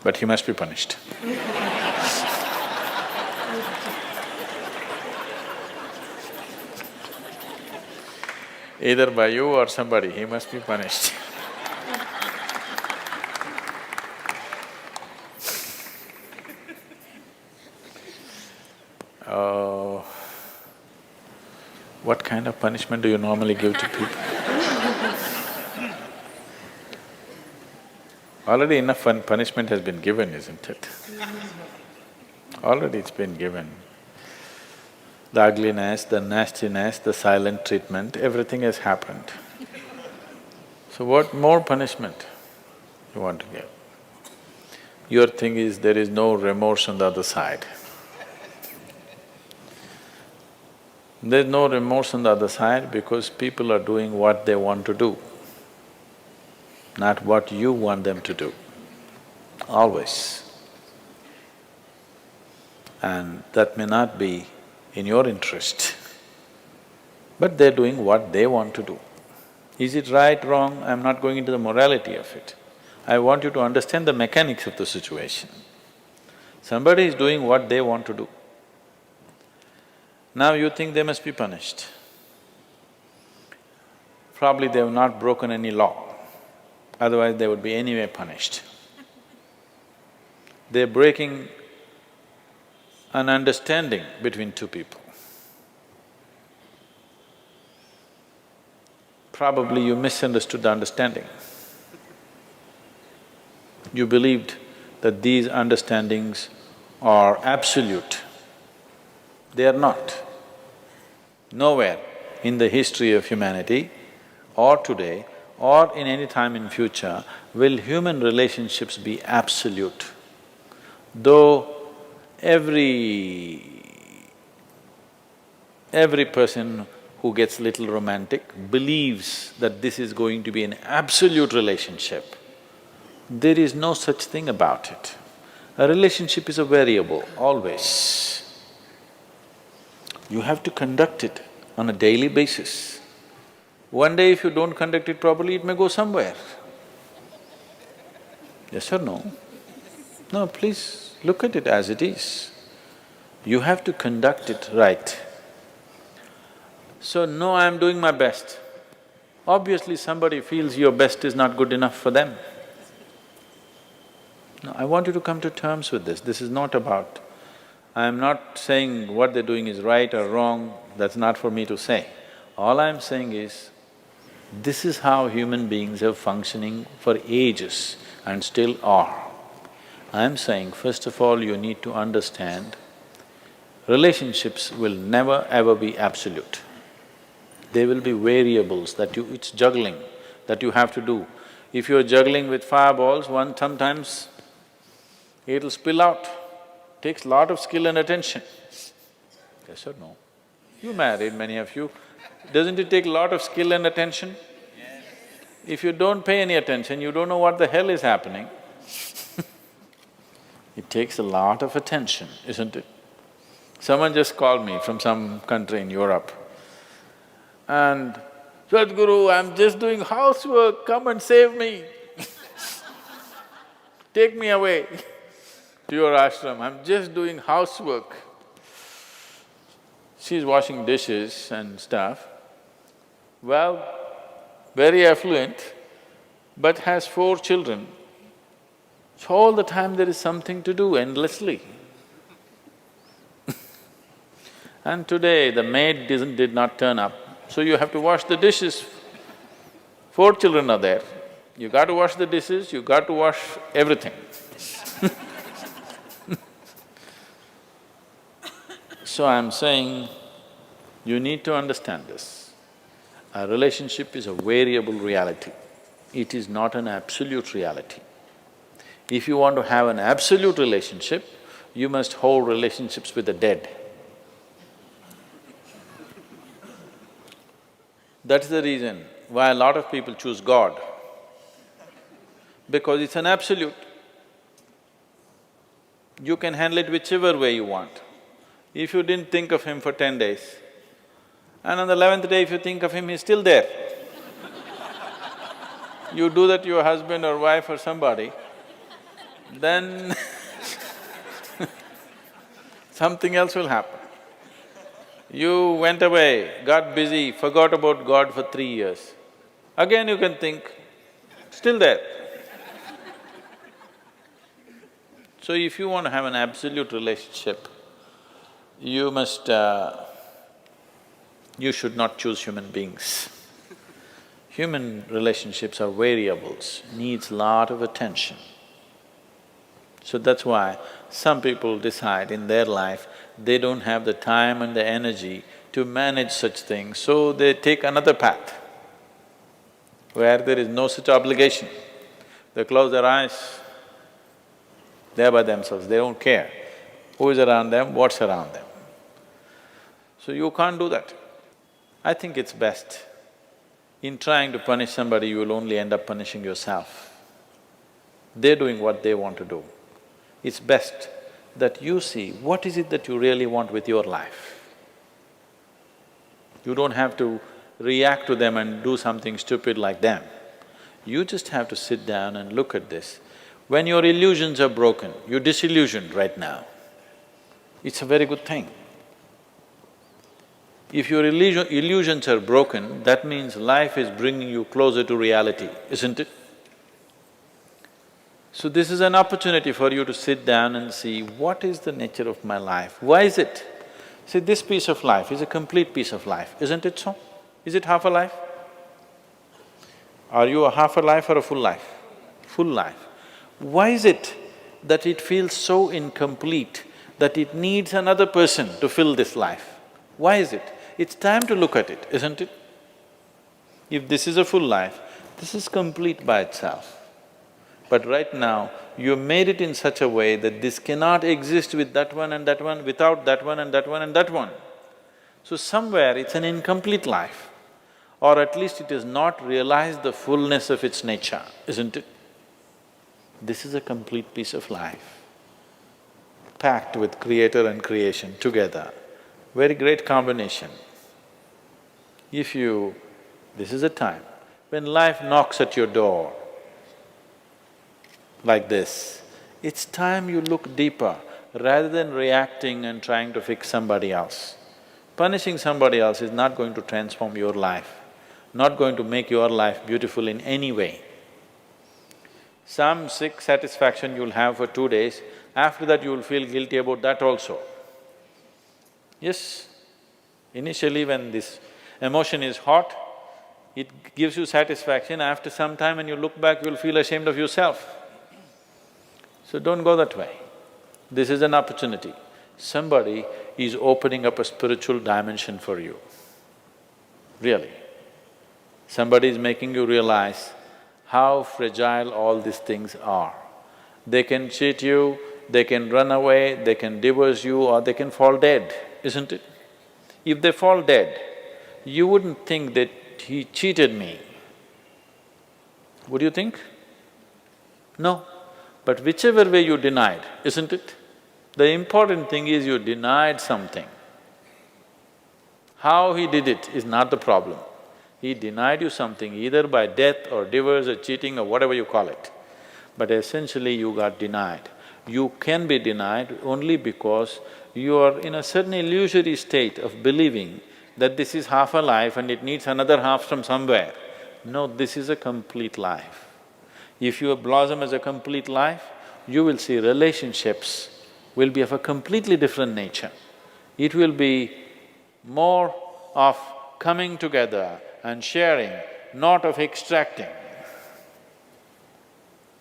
but he must be punished. Either by you or somebody, he must be punished. Oh, what kind of punishment do you normally give to people? Already enough punishment has been given, isn't it? Already it's been given. The ugliness, the nastiness, the silent treatment, everything has happened. So what more punishment you want to give? Your thing is there is no remorse on the other side. There's no remorse on the other side because people are doing what they want to do, not what you want them to do, always. And that may not be in your interest, but they're doing what they want to do. Is it right, wrong? I'm not going into the morality of it. I want you to understand the mechanics of the situation. Somebody is doing what they want to do. Now you think they must be punished. Probably they have not broken any law, otherwise they would be anyway punished. They're breaking an understanding between two people. Probably you misunderstood the understanding. You believed that these understandings are absolute. They are not. Nowhere in the history of humanity or today or in any time in future will human relationships be absolute. Though every person who gets little romantic believes that this is going to be an absolute relationship, there is no such thing about it. A relationship is a variable, always. You have to conduct it on a daily basis. One day if you don't conduct it properly, it may go somewhere. Yes or no? No, please look at it as it is. You have to conduct it right. So, no, I'm doing my best. Obviously somebody feels your best is not good enough for them. No, I want you to come to terms with this. This is not about… I'm not saying what they're doing is right or wrong, that's not for me to say. All I'm saying is, this is how human beings are functioning for ages and still are. I'm saying, first of all, you need to understand, relationships will never ever be absolute. There will be variables that it's juggling that you have to do. If you're juggling with fireballs, sometimes it'll spill out. Takes lot of skill and attention. Yes or no? You married, many of you. Doesn't it take a lot of skill and attention? Yes. If you don't pay any attention, you don't know what the hell is happening. It takes a lot of attention, isn't it? Someone just called me from some country in Europe and, "Sadhguru, I'm just doing housework, come and save me." Take me away to your ashram, I'm just doing housework. She's washing dishes and stuff. Well, very affluent, but has 4 children. So all the time there is something to do endlessly. And today the maid did not turn up, so you have to wash the dishes. 4 children are there, you got to wash the dishes, you got to wash everything. So I'm saying, you need to understand this. A relationship is a variable reality. It is not an absolute reality. If you want to have an absolute relationship, you must hold relationships with the dead. That's the reason why a lot of people choose God, because it's an absolute. You can handle it whichever way you want. If you didn't think of him for 10 days, and on the 11th day if you think of him, he's still there. You do that to your husband or wife or somebody, then something else will happen. You went away, got busy, forgot about God for 3 years. Again you can think, still there. So if you want to have an absolute relationship, you must… you should not choose human beings. Human relationships are variables, needs lot of attention. So that's why some people decide in their life they don't have the time and the energy to manage such things, so they take another path where there is no such obligation. They close their eyes, they're by themselves, they don't care who is around them, what's around them. So you can't do that. I think it's best, in trying to punish somebody, you will only end up punishing yourself. They're doing what they want to do. It's best that you see what is it that you really want with your life. You don't have to react to them and do something stupid like them. You just have to sit down and look at this. When your illusions are broken, you're disillusioned right now, it's a very good thing. If your illusions are broken, that means life is bringing you closer to reality, isn't it? So this is an opportunity for you to sit down and see, what is the nature of my life? Why is it? See, this piece of life is a complete piece of life, isn't it so? Is it half a life? Are you a half a life or a full life? Full life. Why is it that it feels so incomplete that it needs another person to fill this life? Why is it? It's time to look at it, isn't it? If this is a full life, this is complete by itself. But right now, you made it in such a way that this cannot exist with that one and that one, without that one and that one and that one. So somewhere it's an incomplete life, or at least it has not realized the fullness of its nature, isn't it? This is a complete piece of life, packed with creator and creation together. Very great combination. If you… this is a time when life knocks at your door like this, it's time you look deeper rather than reacting and trying to fix somebody else. Punishing somebody else is not going to transform your life, not going to make your life beautiful in any way. Some sick satisfaction you'll have for 2 days, after that you'll feel guilty about that also. Yes, initially when this emotion is hot, it gives you satisfaction. After some time when you look back, you'll feel ashamed of yourself. So don't go that way. This is an opportunity. Somebody is opening up a spiritual dimension for you, really. Somebody is making you realize how fragile all these things are. They can cheat you, they can run away, they can divorce you, or they can fall dead, isn't it? If they fall dead, you wouldn't think that he cheated me. Would you think? No. But whichever way you denied, isn't it? The important thing is you denied something. How he did it is not the problem. He denied you something either by death or divorce or cheating or whatever you call it. But essentially you got denied. You can be denied only because you are in a certain illusory state of believing that this is half a life and it needs another half from somewhere. No, this is a complete life. If you blossom as a complete life, you will see relationships will be of a completely different nature. It will be more of coming together and sharing, not of extracting.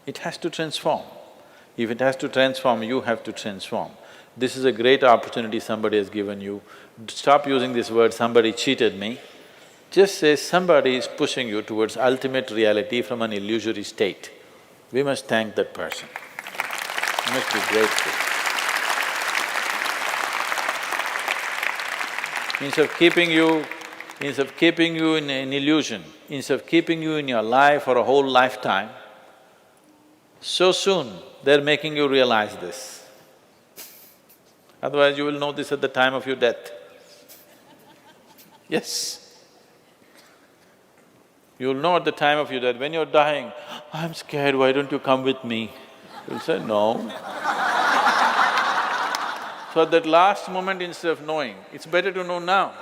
It has to transform. If it has to transform, you have to transform. This is a great opportunity somebody has given you. Stop using this word, somebody cheated me. Just say somebody is pushing you towards ultimate reality from an illusory state. We must thank that person. We must be grateful. Instead of keeping you in an illusion, instead of keeping you in your life for a whole lifetime, so soon they're making you realize this. Otherwise you will know this at the time of your death. Yes. You'll know at the time of your death, when you're dying, I'm scared, why don't you come with me? You'll say, no. So at that last moment, instead of knowing, it's better to know now.